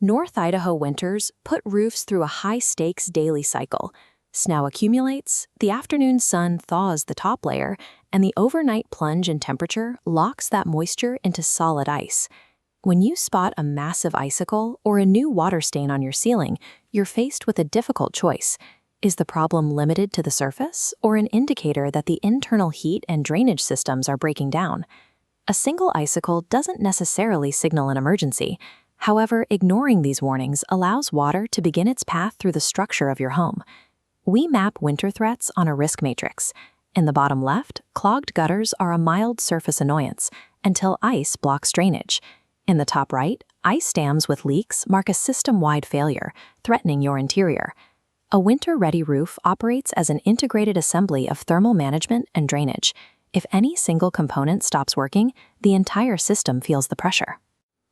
North Idaho winters put roofs through a high-stakes daily cycle. Snow accumulates, the afternoon sun thaws the top layer, and the overnight plunge in temperature locks that moisture into solid ice. When you spot a massive icicle or a new water stain on your ceiling, you're faced with a difficult choice. Is the problem limited to the surface, or an indicator that the internal heat and drainage systems are breaking down? A single icicle doesn't necessarily signal an emergency. However, ignoring these warnings allows water to begin its path through the structure of your home. We map winter threats on a risk matrix. In the bottom left, clogged gutters are a mild surface annoyance until ice blocks drainage. In the top right, ice dams with leaks mark a system-wide failure, threatening your interior. A winter-ready roof operates as an integrated assembly of thermal management and drainage. If any single component stops working, the entire system feels the pressure.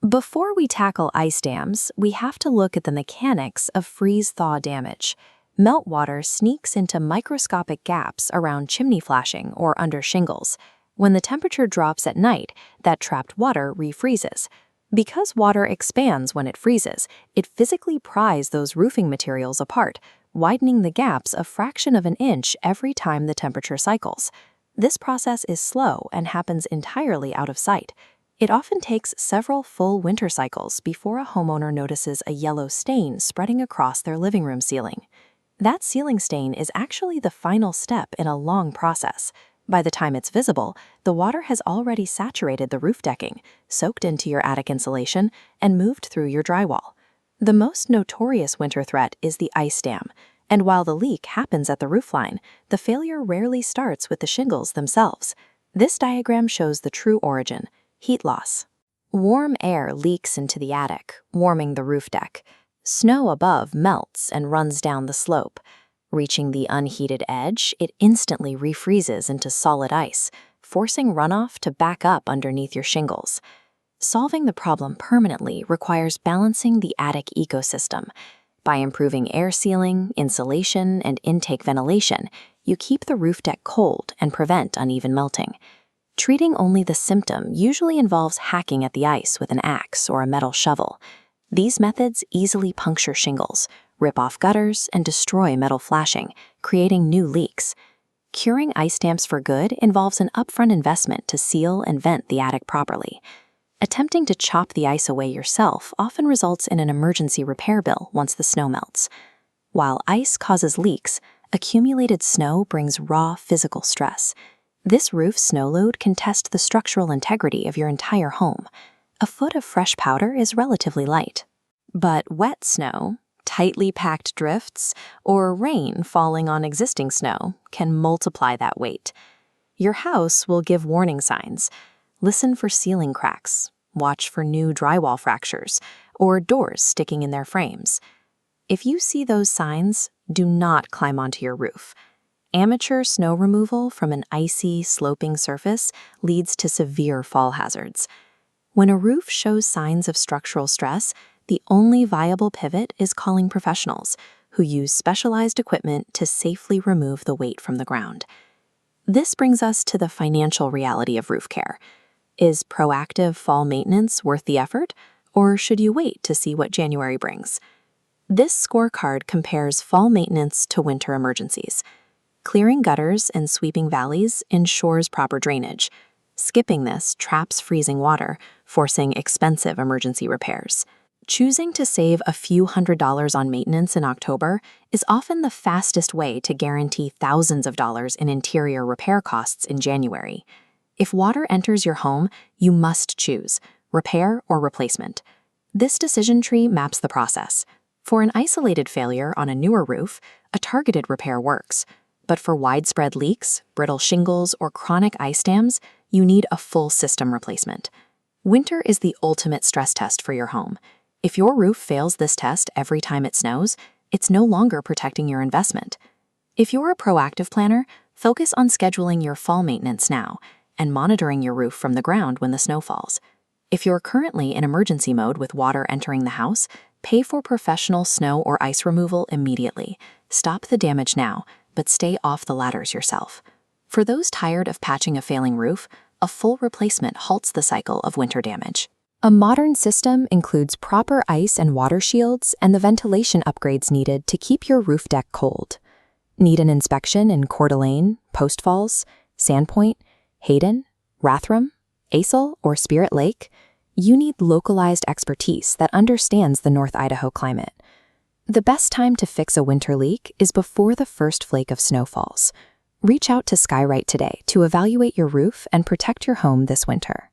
Before we tackle ice dams, we have to look at the mechanics of freeze-thaw damage. Meltwater sneaks into microscopic gaps around chimney flashing or under shingles. When the temperature drops at night, that trapped water refreezes. Because water expands when it freezes, it physically pries those roofing materials apart, widening the gaps a fraction of an inch every time the temperature cycles. This process is slow and happens entirely out of sight. It often takes several full winter cycles before a homeowner notices a yellow stain spreading across their living room ceiling. That ceiling stain is actually the final step in a long process. By the time it's visible, the water has already saturated the roof decking, soaked into your attic insulation, and moved through your drywall. The most notorious winter threat is the ice dam, and while the leak happens at the roofline, the failure rarely starts with the shingles themselves. This diagram shows the true origin: heat loss. Warm air leaks into the attic, warming the roof deck. Snow above melts and runs down the slope. Reaching the unheated edge, it instantly refreezes into solid ice, forcing runoff to back up underneath your shingles. Solving the problem permanently requires balancing the attic ecosystem. By improving air sealing, insulation, and intake ventilation, you keep the roof deck cold and prevent uneven melting. Treating only the symptom usually involves hacking at the ice with an axe or a metal shovel. These methods easily puncture shingles, rip off gutters, and destroy metal flashing, creating new leaks. Curing ice dams for good involves an upfront investment to seal and vent the attic properly. Attempting to chop the ice away yourself often results in an emergency repair bill once the snow melts. While ice causes leaks, accumulated snow brings raw physical stress. This roof snow load can test the structural integrity of your entire home. A foot of fresh powder is relatively light. But wet snow, tightly packed drifts, or rain falling on existing snow can multiply that weight. Your house will give warning signs. Listen for ceiling cracks, watch for new drywall fractures, or doors sticking in their frames. If you see those signs, do not climb onto your roof. Amateur snow removal from an icy, sloping surface leads to severe fall hazards. When a roof shows signs of structural stress, the only viable pivot is calling professionals who use specialized equipment to safely remove the weight from the ground. This brings us to the financial reality of roof care. Is proactive fall maintenance worth the effort, or should you wait to see what January brings? This scorecard compares fall maintenance to winter emergencies. Clearing gutters and sweeping valleys ensures proper drainage. Skipping this traps freezing water, forcing expensive emergency repairs. Choosing to save a few $100s on maintenance in October is often the fastest way to guarantee thousands of dollars in interior repair costs in January. If water enters your home, you must choose repair or replacement. This decision tree maps the process. For an isolated failure on a newer roof, a targeted repair works. But for widespread leaks, brittle shingles, or chronic ice dams, you need a full system replacement. Winter is the ultimate stress test for your home. If your roof fails this test every time it snows, it's no longer protecting your investment. If you're a proactive planner, focus on scheduling your fall maintenance now and monitoring your roof from the ground when the snow falls. If you're currently in emergency mode with water entering the house, pay for professional snow or ice removal immediately. Stop the damage now, but stay off the ladders yourself. For those tired of patching a failing roof, a full replacement halts the cycle of winter damage. A modern system includes proper ice and water shields and the ventilation upgrades needed to keep your roof deck cold. Need an inspection in Coeur d'Alene, Post Falls, Sandpoint, Hayden, Rathdrum, Asel, or Spirit Lake? You need localized expertise that understands the North Idaho climate. The best time to fix a winter leak is before the first flake of snow falls. Reach out to SkyRight today to evaluate your roof and protect your home this winter.